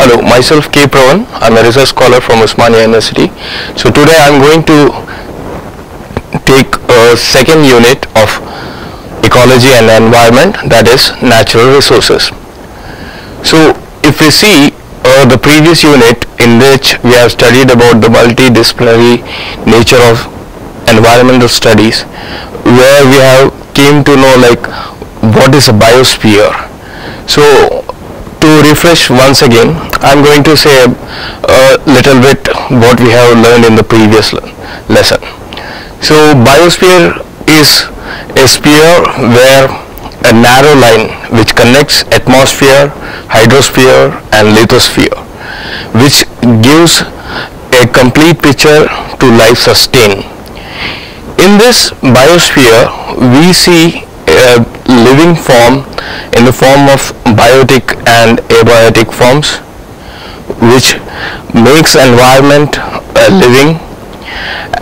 Hello, myself K. Pravan. I'm a research scholar from Osmania University. So today I'm going to take a second unit of ecology and environment, that is natural resources. So if we see the previous unit in which we have studied about the multidisciplinary nature of environmental studies, where we have came to know like what is a biosphere. So to refresh once again, I'm going to say a little bit what we have learned in the previous lesson. So biosphere is a sphere where a narrow line which connects atmosphere, hydrosphere and lithosphere, which gives a complete picture to life sustain. In this biosphere, we see a living form in the form of biotic and abiotic forms, which makes environment living.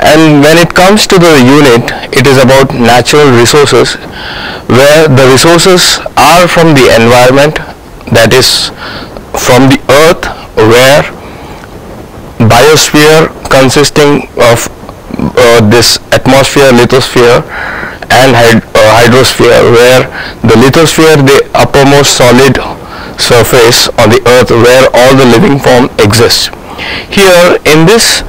And when it comes to the unit, it is about natural resources, where the resources are from the environment, that is from the earth, where biosphere consisting of this atmosphere, lithosphere and hydrosphere, where the lithosphere, the uppermost solid surface on the earth where all the living form exists. Here in this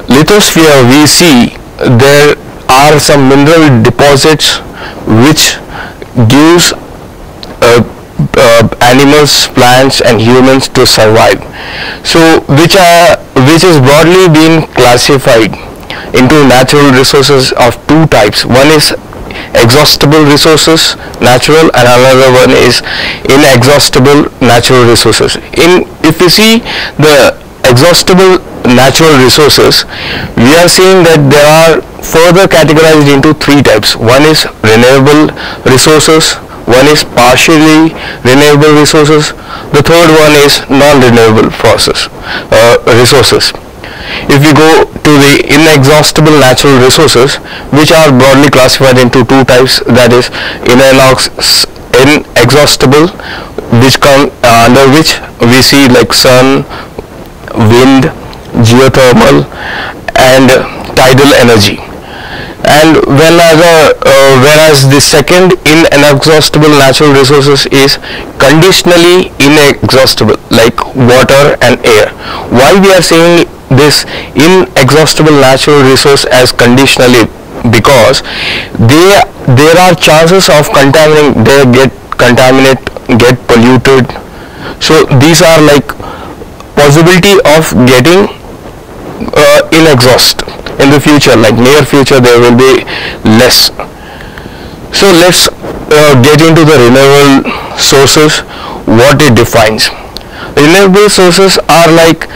lithosphere we see there are some mineral deposits which gives animals, plants and humans to survive. So which is broadly being classified into natural resources of two types. One is exhaustible resources, natural, and another one is inexhaustible natural resources. If we see the exhaustible natural resources, we are seeing that they are further categorized into three types. One is renewable resources, one is partially renewable resources, the third one is non-renewable resources. If we go to the inexhaustible natural resources, which are broadly classified into two types, that is inexhaustible, which come under which we see like sun, wind, geothermal and tidal energy. And whereas the second inexhaustible natural resources is conditionally inexhaustible, like water and air. Why we are saying this inexhaustible natural resource as conditionally? Because there are chances of contaminating, they get polluted. So these are like possibility of getting inexhaust in the future, like near future there will be less. So let's get into the renewable sources, what it defines. Renewable sources are like,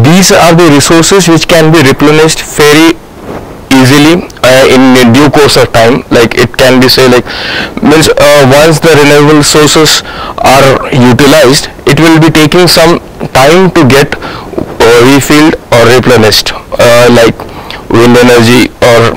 these are the resources which can be replenished very easily in due course of time. Like it can be say like means once the renewable sources are utilized, it will be taking some time to get refilled or replenished, like wind energy or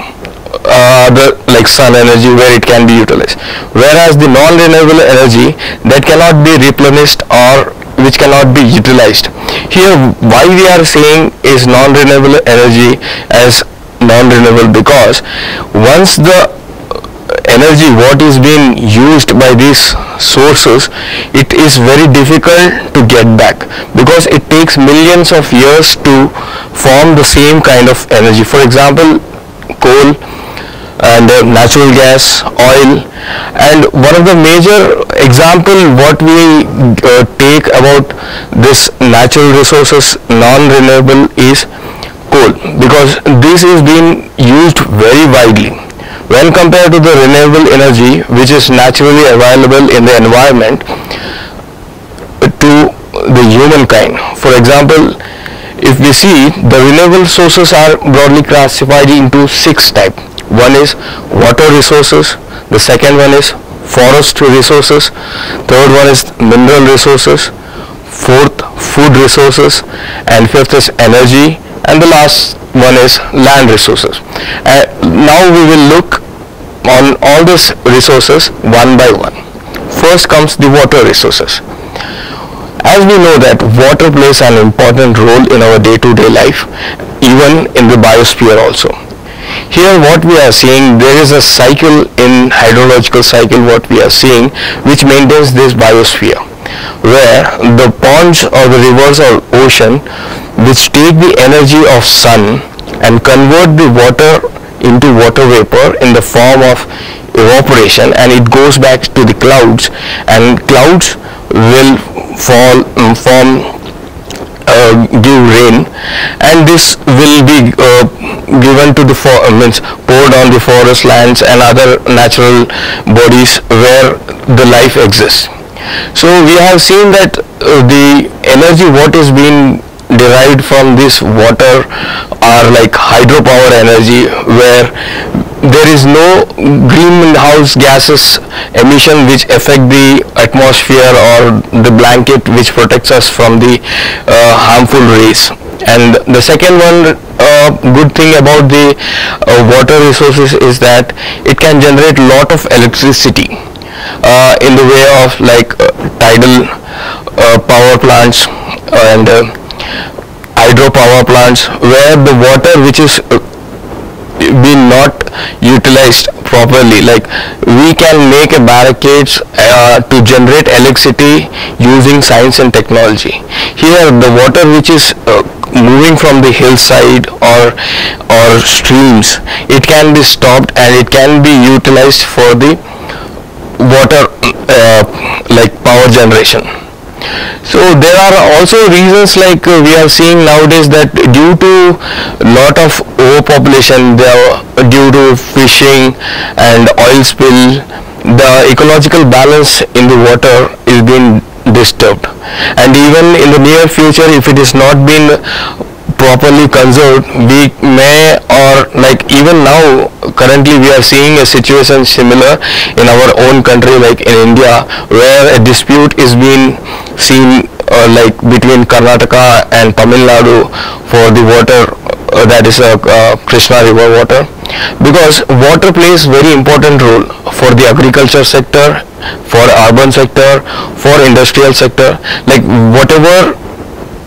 other like sun energy, where it can be utilized. Whereas the non-renewable energy, that cannot be replenished or which cannot be utilized. Here why we are saying is non-renewable energy as non-renewable, because once the energy what is being used by these sources, it is very difficult to get back, because it takes millions of years to form the same kind of energy. For example, coal and natural gas, oil. And one of the major example what we take about this natural resources non-renewable is coal, because this is being used very widely when compared to the renewable energy which is naturally available in the environment to the humankind. For example, if we see, the renewable sources are broadly classified into six types. One is water resources, the second one is forest resources, third one is mineral resources, fourth food resources, and fifth is energy, and the last one is land resources. Now we will look on all these resources one by one. First comes the water resources. As we know that water plays an important role in our day-to-day life, even in the biosphere also. Here what we are seeing, there is a cycle in hydrological cycle what we are seeing which maintains this biosphere, where the ponds or the rivers or ocean which take the energy of sun and convert the water into water vapor in the form of evaporation, and it goes back to the clouds, and clouds will give rain, and this will be given to the means poured on the forest lands and other natural bodies where the life exists. So we have seen that the energy what is being derived from this water are like hydropower energy, where there is no greenhouse gases emission which affect the atmosphere or the blanket which protects us from the harmful rays. And the second one good thing about the water resources is that it can generate lot of electricity in the way of like tidal power plants and hydropower plants, where the water which is been not utilized properly, like we can make a barricades to generate electricity using science and technology. Here the water which is moving from the hillside or streams, it can be stopped and it can be utilized for the water like power generation. So there are also reasons like we are seeing nowadays that due to lot of overpopulation, due to fishing and oil spill, the ecological balance in the water is being disturbed, and even in the near future, if it is not been properly conserved, we may, or like even now currently we are seeing a situation similar in our own country, like in India, where a dispute is being seen like between Karnataka and Tamil Nadu for the water that is Krishna river water, because water plays very important role for the agriculture sector, for urban sector, for industrial sector. Like whatever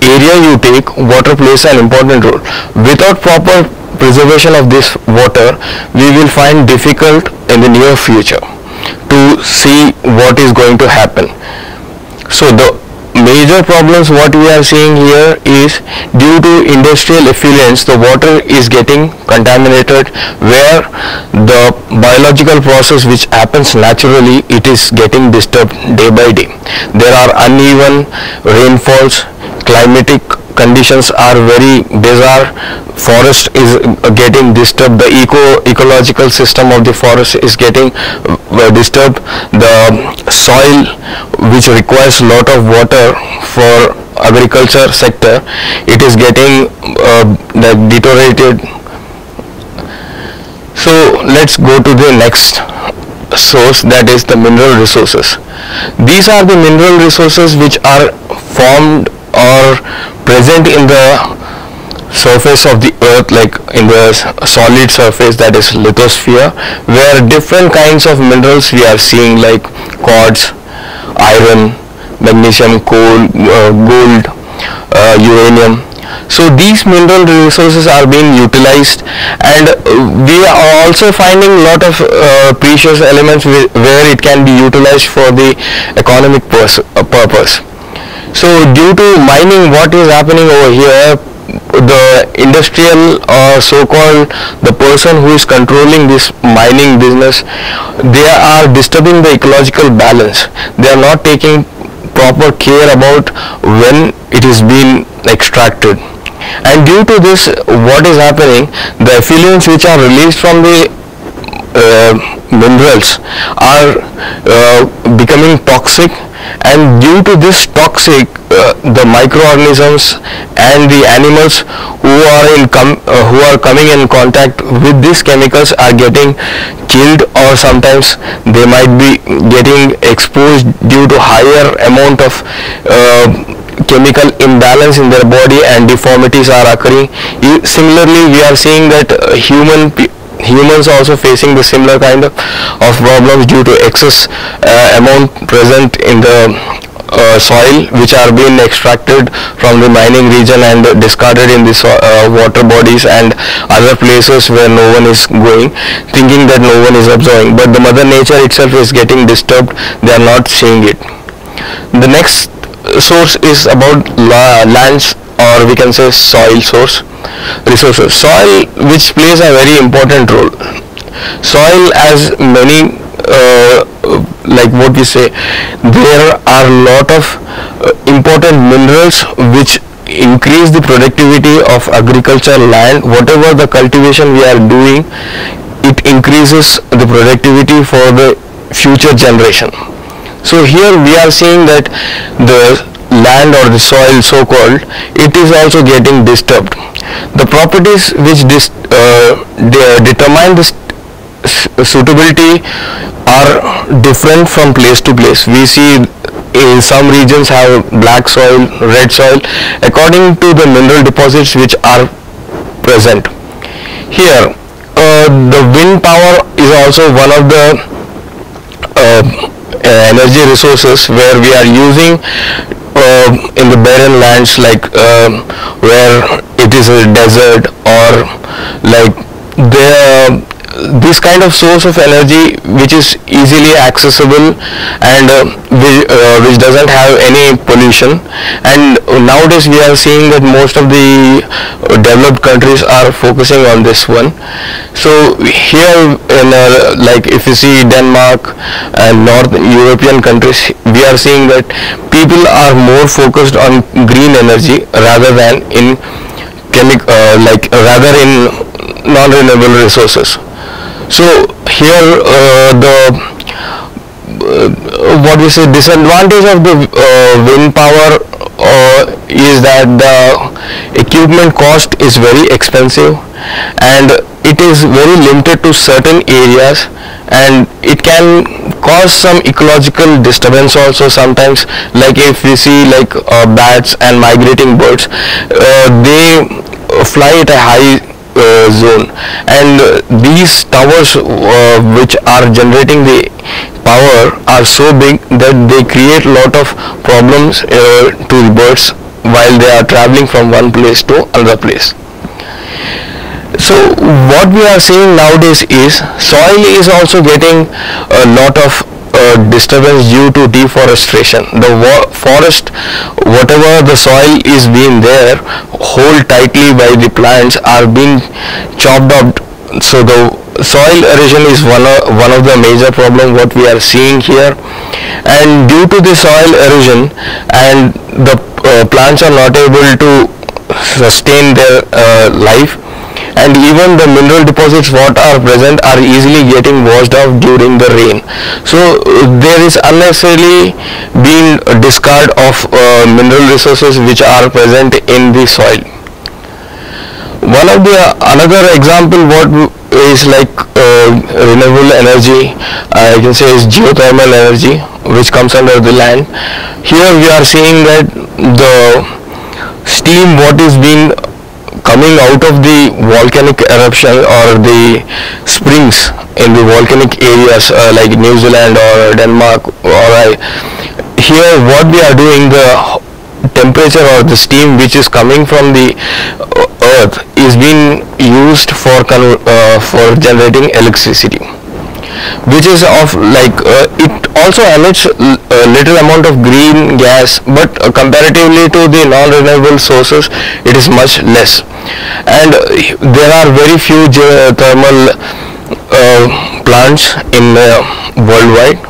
area you take, water plays an important role. Without proper preservation of this water, we will find difficult in the near future to see what is going to happen. So the major problems what we are seeing here is due to industrial effluents, the water is getting contaminated, where the biological process which happens naturally, it is getting disturbed day by day. There are uneven rainfalls, climatic conditions are very bizarre, forest is getting disturbed, the ecological system of the forest is getting disturbed, the soil which requires lot of water for agriculture sector, it is getting deteriorated. So let's go to the next source, that is the mineral resources. These are the mineral resources which are formed or present in the surface of the earth, like in the solid surface, that is lithosphere, where different kinds of minerals we are seeing like quartz, iron, magnesium, coal, gold, uranium. So these mineral resources are being utilized, and we are also finding lot of precious elements where it can be utilized for the economic purpose. So due to mining, what is happening over here, the industrial or so-called the person who is controlling this mining business, they are disturbing the ecological balance. They are not taking proper care about when it is being extracted, and due to this, what is happening, the effluents which are released from the minerals are becoming toxic, and due to this toxic, the microorganisms and the animals who are coming in contact with these chemicals are getting killed, or sometimes they might be getting exposed due to higher amount of chemical imbalance in their body, and deformities are occurring. Similarly, we are seeing that humans are also facing the similar kind of problems due to excess amount present in the soil which are being extracted from the mining region and discarded in the water bodies and other places where no one is going, thinking that no one is observing, but the mother nature itself is getting disturbed. They are not seeing it. The next source is about lands, or we can say soil source resources. Soil, which plays a very important role. Soil has many like what we say, there are a lot of important minerals which increase the productivity of agricultural land. Whatever the cultivation we are doing, it increases the productivity for the future generation. So here we are seeing that the land or the soil, so called, it is also getting disturbed. The properties which determine the suitability are different from place to place. We see in some regions have black soil, red soil, according to the mineral deposits which are present. Here the wind power is also one of the energy resources where we are using in the barren lands, like where it is a desert, or like this kind of source of energy which is easily accessible and which doesn't have any pollution. And nowadays we are seeing that most of the developed countries are focusing on this one. So here in like if you see Denmark and North European countries, we are seeing that people are more focused on green energy rather than in rather in non-renewable resources. So here what we say, disadvantage of the wind power is that the equipment cost is very expensive and it is very limited to certain areas, and it can cause some ecological disturbance also sometimes. Like if we see like bats and migrating birds, they fly at a high zone, and these towers which are generating the power are so big that they create a lot of problems to the birds while they are traveling from one place to another place. So what we are seeing nowadays is soil is also getting a lot of disturbance due to deforestation. The forest, whatever the soil is being there, hold tightly by the plants, are being chopped up. So the soil erosion is one of the major problem what we are seeing here. And due to the soil erosion, and the plants are not able to sustain their life, and even the mineral deposits what are present are easily getting washed off during the rain. So there is unnecessarily being discard of mineral resources which are present in the soil. One of the another example what is like renewable energy, I can say, is geothermal energy, which comes under the land. Here we are seeing that the steam what is being coming out of the volcanic eruption or the springs in the volcanic areas like New Zealand or Denmark, or here what we are doing, the temperature or the steam which is coming from the earth is being used for generating electricity, which is of like it also emits a little amount of green gas, but comparatively to the non-renewable sources it is much less. And there are very few geothermal plants in worldwide.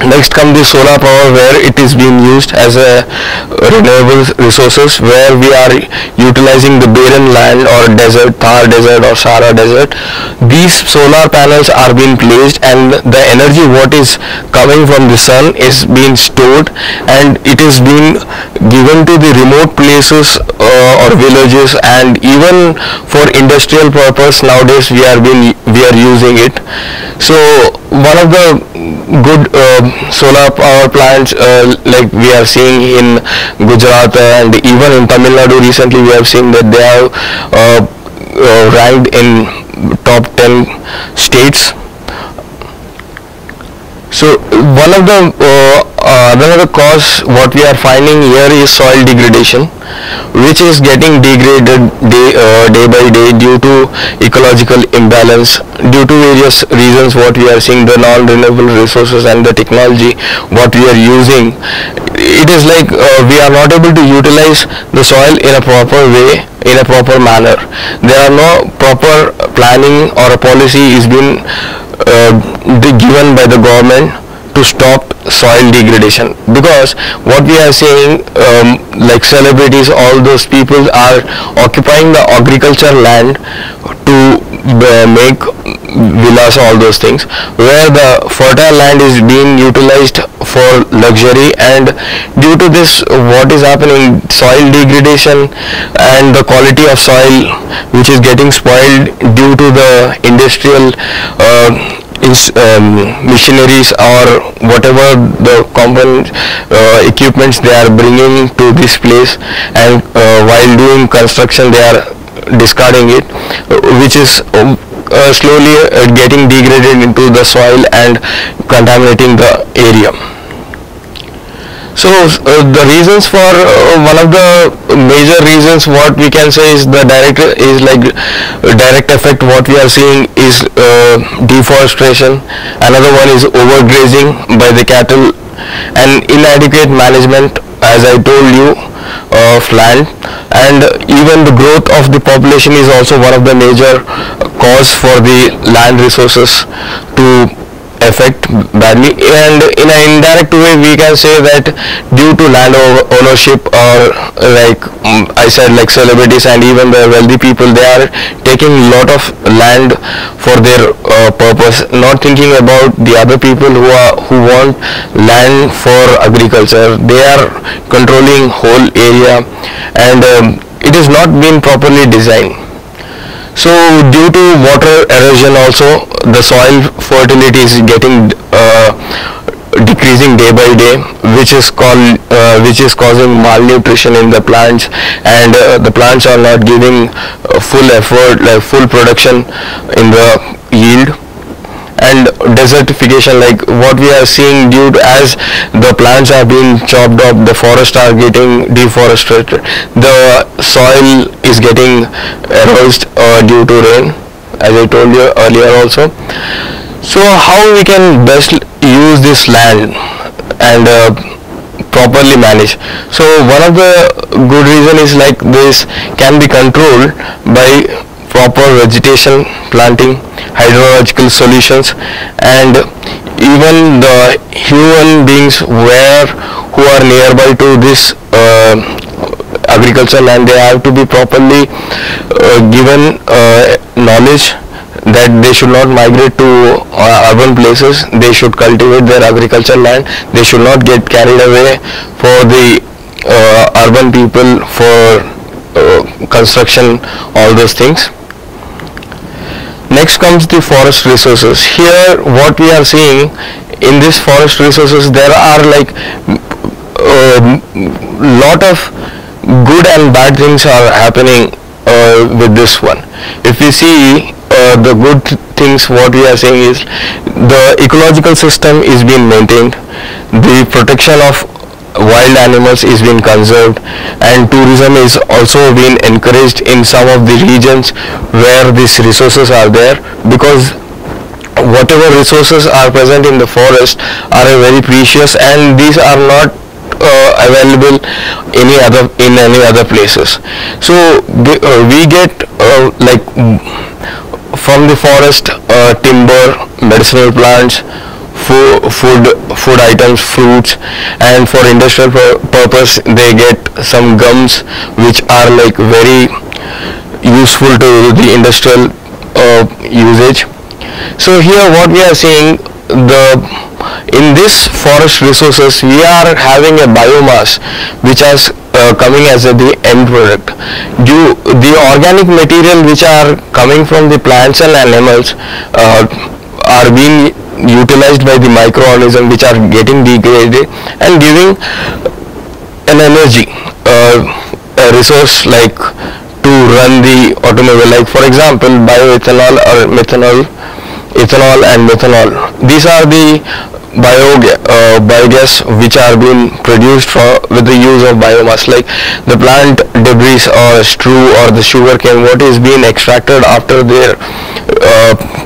Next comes the solar power, where it is being used as a renewable resources, where we are utilizing the barren land or desert, Thar desert or Sahara desert. These solar panels are being placed, and the energy what is coming from the sun is being stored, and it is being given to the remote places or villages, and even for industrial purpose nowadays we are using it. So one of the good solar power plants like we are seeing in Gujarat and even in Tamil Nadu recently, we have seen that they have ranked in top 10 states. So one of the another cause what we are finding here is soil degradation, which is getting degraded day by day due to ecological imbalance, due to various reasons what we are seeing, the non-renewable resources and the technology what we are using. It is like we are not able to utilize the soil in a proper way, in a proper manner. There are no proper planning or a policy is being given by the government to stop soil degradation, because what we are saying, like celebrities, all those people are occupying the agriculture land to make villas, all those things, where the fertile land is being utilized for luxury, and due to this what is happening, soil degradation and the quality of soil which is getting spoiled due to the industrial machineries or whatever the component equipments they are bringing to this place, and while doing construction they are discarding it, which is slowly getting degraded into the soil and contaminating the area. So the reasons for one of the major reasons what we can say is the direct effect what we are seeing is deforestation. Another one is overgrazing by the cattle and inadequate management, as I told you, of land, and even the growth of the population is also one of the major cause for the land resources to affect badly. And in an indirect way we can say that due to land ownership, or like I said, like celebrities and even the wealthy people, they are taking a lot of land for their purpose, not thinking about the other people who want land for agriculture. They are controlling whole area, and it is not been properly designed. So due to water erosion also, the soil fertility is getting decreasing day by day, which is causing malnutrition in the plants, and the plants are not giving full effort, like full production in the yield. And desertification, like what we are seeing, due to as the plants are being chopped up, the forests are getting deforested, the soil is getting eroded due to rain, as I told you earlier also. So how we can best use this land and properly manage? So one of the good reason is like this can be controlled by proper vegetation planting, hydrological solutions, and even the human beings who are nearby to this agriculture land, they have to be properly given knowledge that they should not migrate to urban places. They should cultivate their agriculture land. They should not get carried away for the urban people for construction, all those things. Next comes the forest resources. Here what we are seeing in this forest resources, there are like lot of good and bad things are happening with this one. If we see the good things, what we are saying is the ecological system is being maintained, the protection of wild animals is being conserved, and tourism is also being encouraged in some of the regions where these resources are there, because whatever resources are present in the forest are very precious, and these are not available in any other places. So we get like from the forest timber, medicinal plants, food items, fruits, and for industrial purpose they get some gums which are like very useful to the industrial usage. So here what we are seeing, in this forest resources we are having a biomass which has coming as the end product. The organic material which are coming from the plants and animals are being utilized by the microorganisms which are getting degraded and giving an energy, a resource like to run the automobile, like for example bioethanol or methanol, ethanol and methanol. These are the biogas which are being produced with the use of biomass, like the plant debris or straw or the sugarcane, what is being extracted after their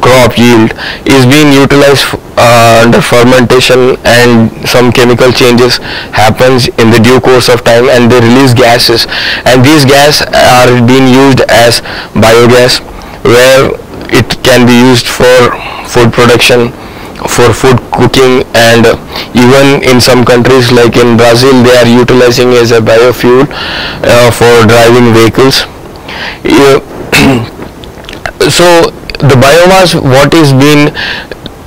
crop yield is being utilized under fermentation, and some chemical changes happens in the due course of time, and they release gases, and these gas are being used as biogas, where it can be used for food production, for food cooking, and even in some countries like in Brazil they are utilizing as a biofuel for driving vehicles. So the biomass what is being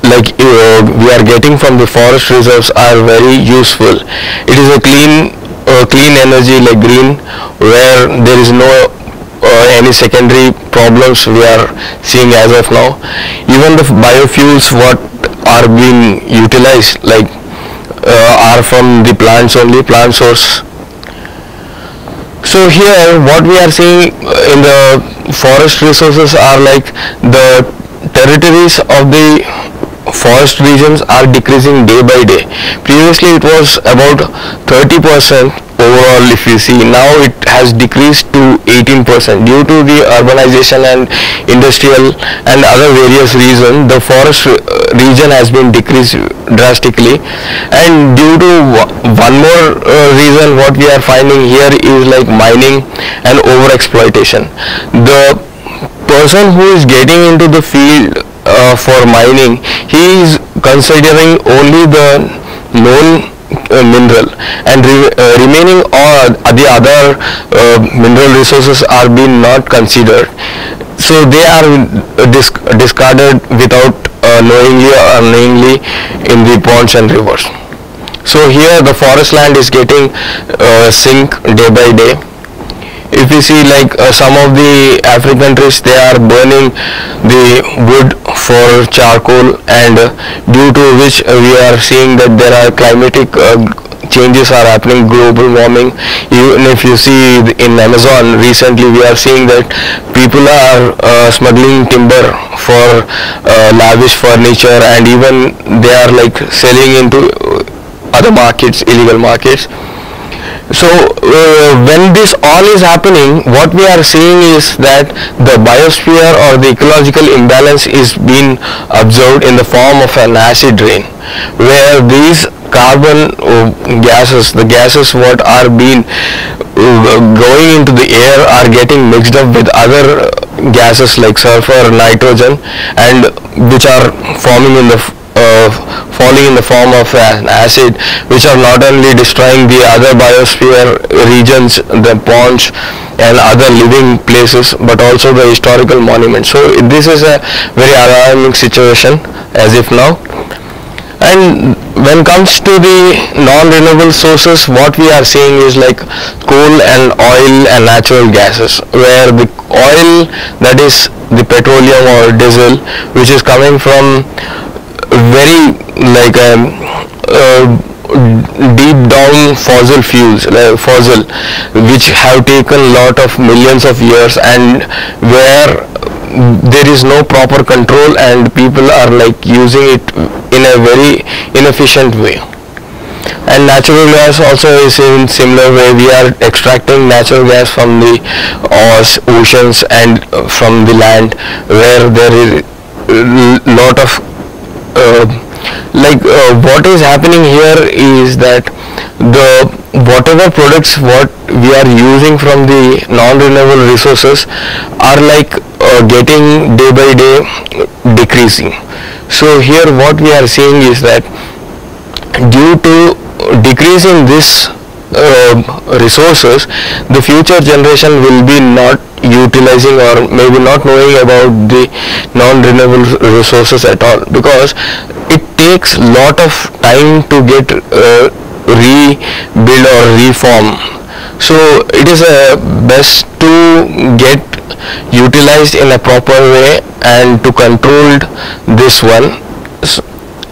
like we are getting from the forest reserves are very useful. It is a clean energy like green, where there is no any secondary problems we are seeing as of now. Even the biofuels what are being utilized like are from the plants only, plant source. So here what we are seeing in the forest resources are like the territories of the forest regions are decreasing day by day. Previously it was about 30% overall, if you see. Now it has decreased to 18% due to the urbanization and industrial and other various reasons. The forest region has been decreased drastically, and due to one more reason what we are finding here is like mining and over exploitation. The person who is getting into the field for mining, he is considering only the known mineral, and remaining all the other mineral resources are being not considered. So they are discarded without knowingly or unknowingly in the ponds and rivers. So here the forest land is getting sink day by day. If you see like some of the African countries, they are burning the wood for charcoal, and due to which we are seeing that there are climatic changes are happening, global warming. Even if you see in Amazon recently, we are seeing that people are smuggling timber for lavish furniture, and even they are like selling into other markets, illegal markets. So when this all is happening, what we are seeing is that the biosphere or the ecological imbalance is being observed in the form of an acid rain, where these carbon gases, the gases what are being going into the air, are getting mixed up with other gases like sulfur, nitrogen, and which are forming in the falling in the form of an acid, which are not only destroying the other biosphere regions, the ponds and other living places, but also the historical monuments. So this is a very alarming situation as if now. And when it comes to the non-renewable sources, what we are seeing is like coal and oil and natural gases, where the oil, that is the petroleum or diesel, which is coming from very like deep down fossil fuels, fossil, which have taken lot of millions of years, and where there is no proper control, and people are like using it in a very inefficient way. And natural gas also is in similar way. We are extracting natural gas from the oceans and from the land, where there is lot of what is happening here is that the whatever products what we are using from the non-renewable resources are like getting day by day decreasing. So here what we are seeing is that due to decrease in this resources, the future generation will be not utilizing or maybe not knowing about the non-renewable resources at all, because it takes lot of time to get rebuild or reform. So it is best to get utilized in a proper way and to control this one.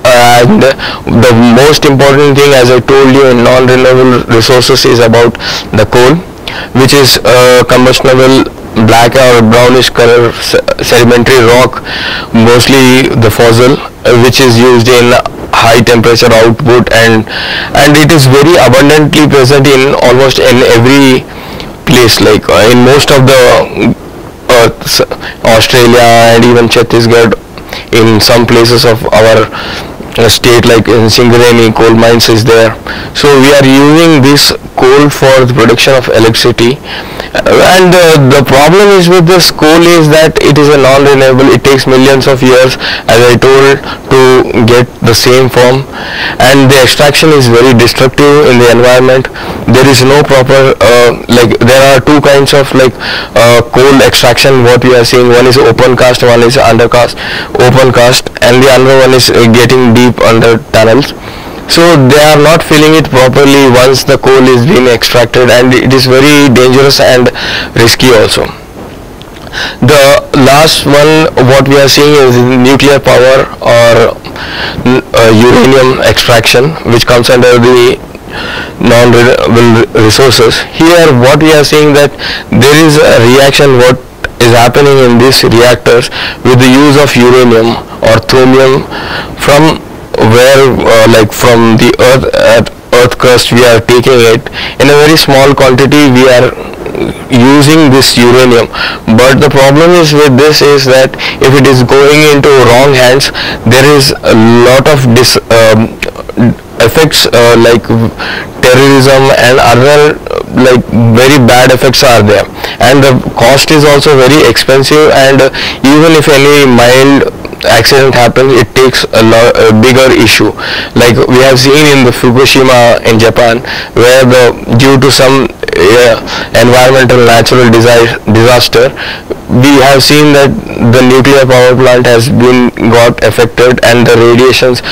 And the most important thing, as I told you, in non-renewable resources is about the coal, which is combustible black or brownish color sedimentary rock, mostly the fossil, which is used in high temperature output, and it is very abundantly present in almost in every place, like in most of the Australia and even Chhattisgarh, in some places of our state like in Singareni coal mines is there. So we are using this coal for the production of electricity, and the problem is with this coal is that it is a non-renewable. It takes millions of years, as I told, to get the same form, and the extraction is very destructive in the environment. There is no proper like there are two kinds of like coal extraction what we are seeing. One is open cast, one is undercast. Open cast, and the other one is getting deep under tunnels. So they are not filling it properly once the coal is being extracted, and it is very dangerous and risky also. The last one what we are seeing is nuclear power or uranium extraction, which comes under the non-renewable resources. Here what we are seeing that there is a reaction what is happening in these reactors with the use of uranium or thorium from where like from the earth crust we are taking it in a very small quantity. We are using this uranium, but the problem is with this is that if it is going into wrong hands, there is a lot of effects like terrorism and other like very bad effects are there, and the cost is also very expensive, and even if any mild accident happens, it takes a bigger issue. Like we have seen in the Fukushima in Japan, where due to some environmental natural disaster, we have seen that the nuclear power plant has been got affected, and the radiations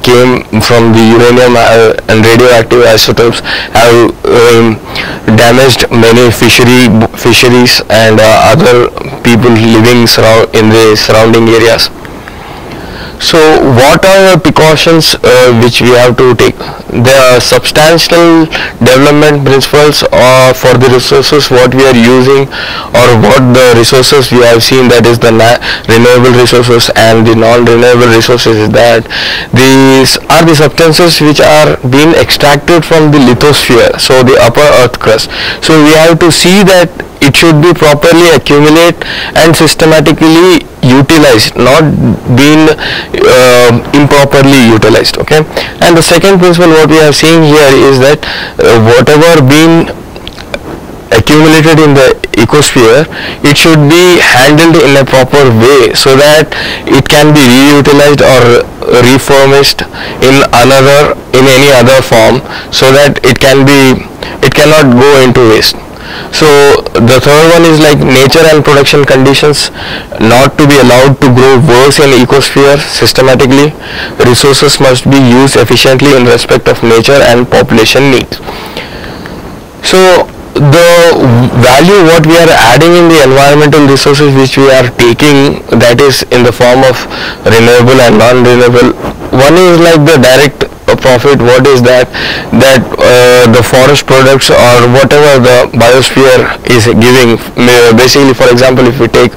came from the uranium and radioactive isotopes have damaged many fisheries and other people living in the surrounding areas. So what are the precautions which we have to take? There are substantial development principles for the resources what we are using, or what the resources we have seen, that is the renewable resources and the non-renewable resources, is that these are the substances which are being extracted from the lithosphere, so the upper earth crust. So we have to see that it should be properly accumulated and systematically utilized, not being improperly utilized. Okay, and the second principle what we are seeing here is that whatever being accumulated in the ecosphere, it should be handled in a proper way so that it can be reutilized or reformist in any other form, so that it cannot go into waste. So the third one is like nature and production conditions not to be allowed to grow worse in ecosphere systematically. Resources must be used efficiently in respect of nature and population needs. So the value what we are adding in the environmental resources which we are taking, that is in the form of renewable and non-renewable. One is like the direct profit. What is that the forest products or whatever the biosphere is giving. Basically, for example, if we take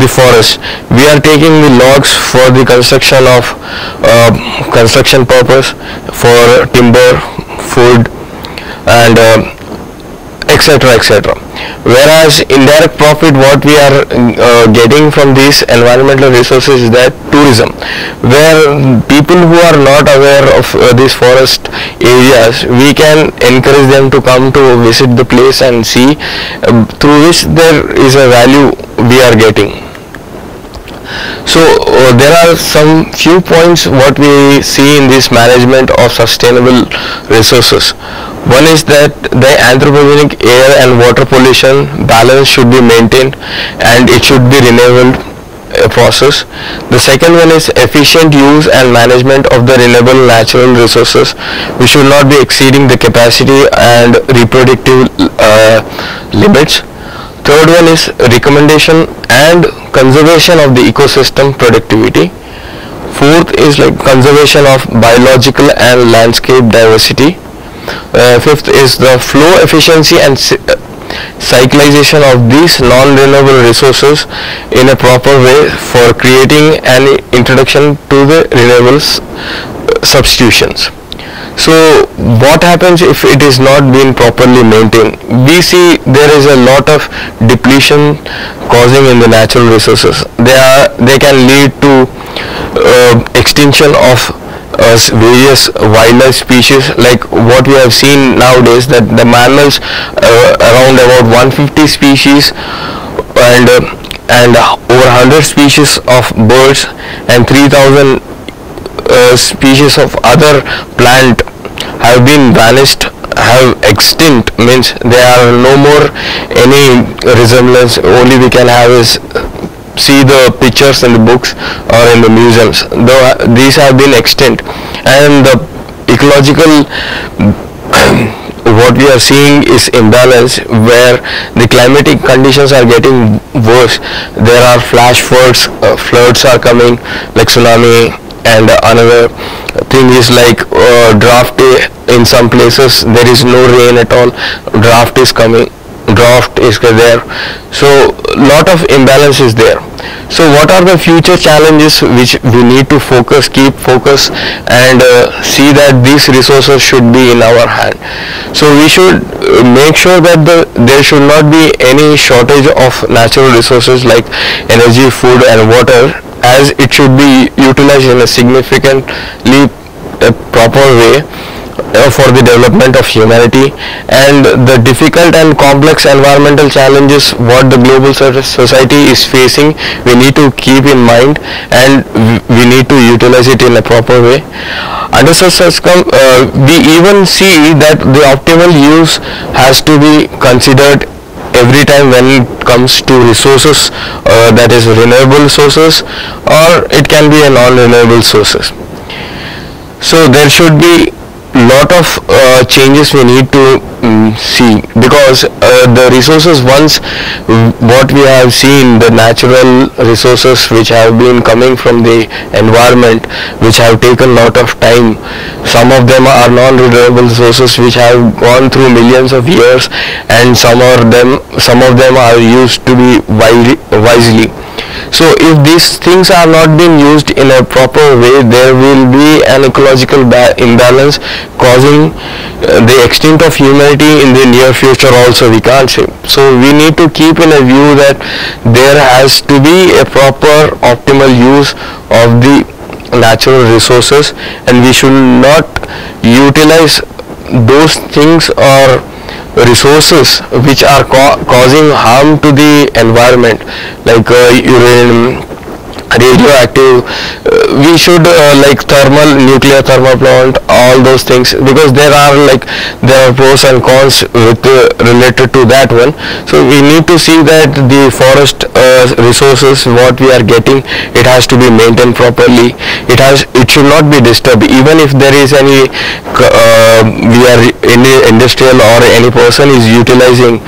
the forest, we are taking the logs for the construction of construction purpose, for timber, food, and etc. Whereas indirect profit what we are getting from these environmental resources is that tourism, where people who are not aware of these forest areas, we can encourage them to come to visit the place and see, through which there is a value we are getting. So there are some few points what we see in this management of sustainable resources. One is that the anthropogenic air and water pollution balance should be maintained, and it should be renewable process. The second one is efficient use and management of the renewable natural resources. We should not be exceeding the capacity and reproductive limits. Third one is recommendation and conservation of the ecosystem productivity. Fourth is like conservation of biological and landscape diversity. Fifth is the flow efficiency and cyclization of these non-renewable resources in a proper way for creating an introduction to the renewables substitutions. So what happens if it is not being properly maintained? We see there is a lot of depletion causing in the natural resources. They can lead to extinction of various wildlife species, like what we have seen nowadays, that the mammals, around about 150 species and over 100 species of birds and 3000 species of other plant have been vanished, have extinct, means there are no more any resemblance. Only we can have is see the pictures in the books or in the museums. Though these have been extinct, and the ecological what we are seeing is imbalance, where the climatic conditions are getting worse. There are flash floods are coming, like tsunami, and another thing is like drought. In some places there is no rain at all, drought is there, so lot of imbalance is there. So what are the future challenges which we need to keep focus and see that these resources should be in our hand? So we should make sure that there should not be any shortage of natural resources like energy, food and water, as it should be utilized in a significantly proper way for the development of humanity. And the difficult and complex environmental challenges what the global society is facing, we need to keep in mind, and we need to utilize it in a proper way. Under such we even see that the optimal use has to be considered every time when it comes to resources, that is renewable sources, or it can be a non-renewable sources. So there should be lot of changes we need to see, because the resources, once what we have seen, the natural resources which have been coming from the environment, which have taken lot of time, some of them are non-renewable sources which have gone through millions of years, and some of them are used to be wisely. So if these things are not being used in a proper way, there will be an ecological imbalance causing the extinct of humanity in the near future also, we can't say. So we need to keep in a view that there has to be a proper optimal use of the natural resources, and we should not utilize those things or resources which are causing harm to the environment, like uranium, radioactive. We should like nuclear thermal plant, all those things, because there are pros and cons related to that one. So we need to see that the forest resources what we are getting, it has to be maintained properly. It should not be disturbed. Even if there is any any industrial or any person is utilizing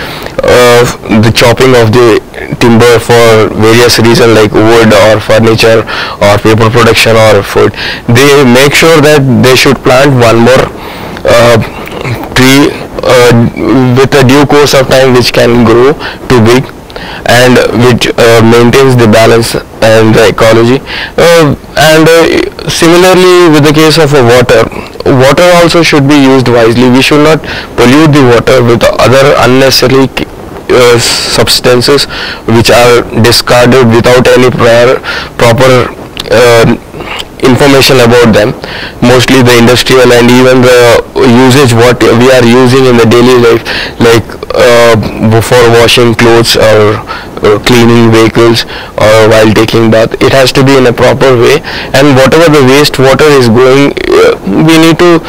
the chopping of the timber for various reasons like wood or furniture or paper production or food, they make sure that they should plant one more tree with a due course of time, which can grow too big and which maintains the balance and the ecology. Similarly, with the case of water also should be used wisely. We should not pollute the water with other unnecessary substances which are discarded without any proper information about them. Mostly the industrial and even the usage what we are using in the daily life, like for washing clothes or cleaning vehicles or while taking bath, it has to be in a proper way. And whatever the waste water is going, we need to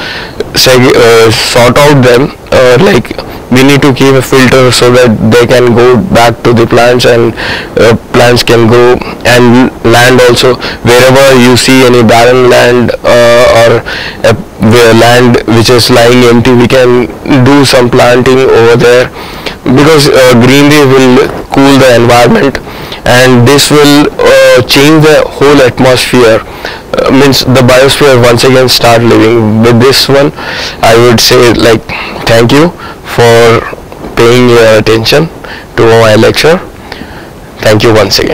sort out them, we need to keep a filter so that they can go back to the plants, and plants can grow. And land also, wherever you see any barren land or land which is lying empty, we can do some planting over there, because greenery will cool the environment, and this will change the whole atmosphere. Means the biosphere once again start living. With this one, I would say thank you for paying your attention to my lecture. Thank you once again.